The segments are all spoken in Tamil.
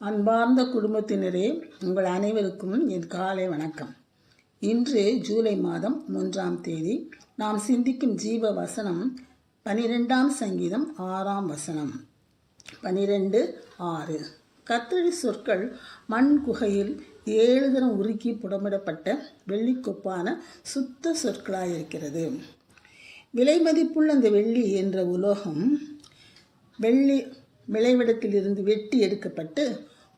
அன்பார்ந்த குடும்பத்தினரே, உங்கள் அனைவருக்கும் என் காலை வணக்கம். இன்று ஜூலை மாதம் 3ஆம் தேதி. நாம் சிந்திக்கும் ஜீவ வசனம் 12ஆம் சங்கீதம் 6ஆம் வசனம். 12:6. கர்த்தருடைய சொற்கள் மண் குகையில் 7 தரம் உருக்கி புடமிடப்பட்ட வெள்ளிக்கொப்பான சுத்த சொற்களாயிருக்கிறது. விலை மதிப்புள்ள அந்த வெள்ளி என்ற உலோகம் விளைவிடத்திலிருந்து வெட்டி எடுக்கப்பட்டு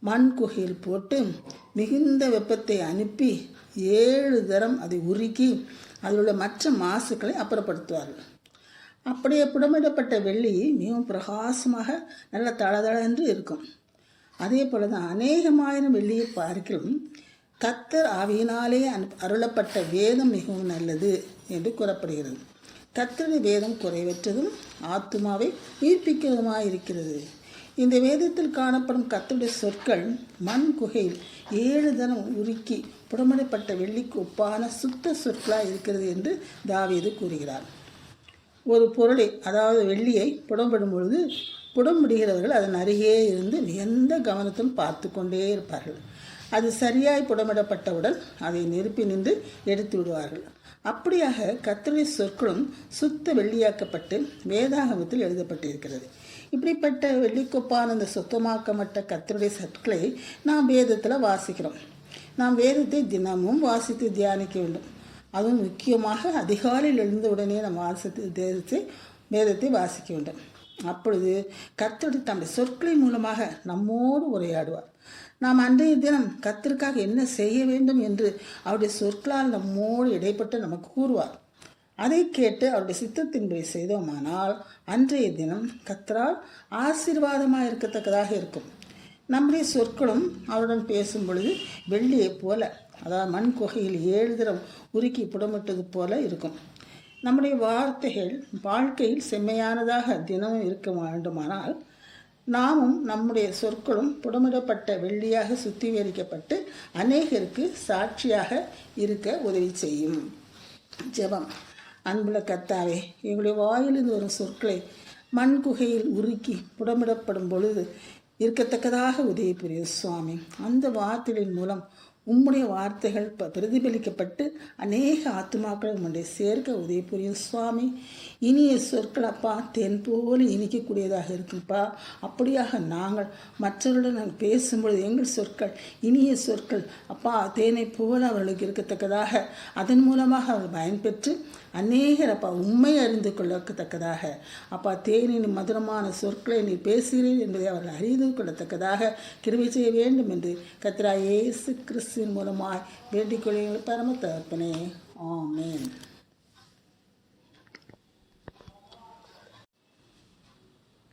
மண் குகையில் போட்டு மிகுந்த வெப்பத்தை அனுப்பி 7 தரம் அதை உருக்கி அதில் உள்ள மற்ற மாசுக்களை அப்புறப்படுத்துவார்கள். அப்படியே புடமிடப்பட்ட வெள்ளி மிகவும் பிரகாசமாக நல்ல தளதளென்று இருக்கும். அதே போல தான் அநேகமாயிரம் வெள்ளியை பார்க்கிலும் கர்த்தர் ஆவியினாலே அருளப்பட்ட வேதம் மிகவும் நல்லது என்று கூறப்படுகிறது. கர்த்தருடைய வேதம் குறைவற்றதும் ஆத்துமாவை உயிர்ப்பிக்கிறதுமாக இருக்கிறது. இந்த வேதத்தில் காணப்படும் கர்த்தருடைய சொற்கள் மண் குகையில் 7 தரம் உருக்கி புடமிடப்பட்ட வெள்ளிக்கு ஒப்பான சுத்த சொற்களாக இருக்கிறது என்று தாவீது கூறுகிறார். ஒரு பொருளை, அதாவது வெள்ளியை புடமிடும் பொழுது புடமிடுகிறவர்கள் அதன் அருகே இருந்து எந்த கவனத்தும் பார்த்து கொண்டே இருப்பார்கள். அது சரியாய் புடமிடப்பட்டவுடன் அதை நெருப்பி நின்று எடுத்து விடுவார்கள். அப்படியாக கர்த்தருடைய சொற்களும் சுத்த வெள்ளியாக்கப்பட்டு வேதாகமத்தில் எழுதப்பட்டிருக்கிறது. இப்படிப்பட்ட வெள்ளிக்கொப்பான அந்த சுத்தமாக்கப்பட்ட கர்த்தருடைய சொற்களை நாம் வேதத்தில் வாசிக்கிறோம். நாம் வேதத்தை தினமும் வாசித்து தியானிக்க வேண்டும். அதுவும் முக்கியமாக அதிகாலையில் எழுந்த உடனே நாம் வேதத்தை வாசிக்க வேண்டும். அப்பொழுது கர்த்தருடைய தம்முடைய சொற்களின் மூலமாக நம்மோடு உரையாடுவார். நாம் அன்றைய தினம் கர்த்தருக்காக என்ன செய்ய வேண்டும் என்று அவருடைய சொற்களால் நம்மோடு இடைப்பட்டு நமக்கு கூறுவார். அதை கேட்டு அவருடைய சித்தத்தின்படி செய்தோமானால் அன்றைய தினம் கர்த்தரால் ஆசீர்வாதமாக இருக்கத்தக்கதாக இருக்கும். நம்முடைய சொற்களும் அவருடன் பேசும் பொழுது வெள்ளியைப் போல, அதாவது மண் குகையில் 7 தரம் உருக்கி புடமிட்டது போல இருக்கும். நம்முடைய வார்த்தைகள் வாழ்க்கையில் செம்மையானதாக தினமும் இருக்க வேண்டுமானால் நாமும் நம்முடைய சொற்களும் புடமிடப்பட்ட வெள்ளியாக சுத்திகரிக்கப்பட்டு அநேகருக்கு சாட்சியாக இருக்க உதவி செய்யும். ஜெபம். அன்புள்ள கர்த்தாவே, எங்களுடைய வாயிலிருந்து வரும் சொற்களை மண் குகையில் உருக்கி புடமிடப்படும் பொழுது இருக்கத்தக்கதாக உதவி புரியும் சுவாமி. அந்த வார்த்தைகளின் மூலம் உம்முடைய வார்த்தைகள் பிரதிபலிக்கப்பட்டு அநேக ஆத்துமாக்களை உம்முடைய சேர்க்க உதவி புரியும் சுவாமி. இனிய சொற்கள் அப்பா தேன் போல இனிக்கக்கூடியதாக இருக்குப்பா. அப்படியாக நாங்கள் மற்றவர்களுடன் பேசும்பொழுது எங்கள் சொற்கள் இனிய சொற்கள் அப்பா தேனை போல அவர்களுக்கு இருக்கத்தக்கதாக, அதன் மூலமாக அவர்கள் பயன்பெற்று அநேகர் அப்பா உண்மை அறிந்து கொள்ளத்தக்கதாக, அப்பா தேனின் மதுரமான சொற்களை நீ பேசுகிறீர் என்பதை அவர்கள் அறிந்து கொள்ளத்தக்கதாக கிருபை செய்ய வேண்டும் என்று கர்த்தராகிய இயேசு கிறிஸ்துவின் மூலமாய் வேண்டிக் கொள்ளுங்கள் பரம தகப்பனே. ஆமென்.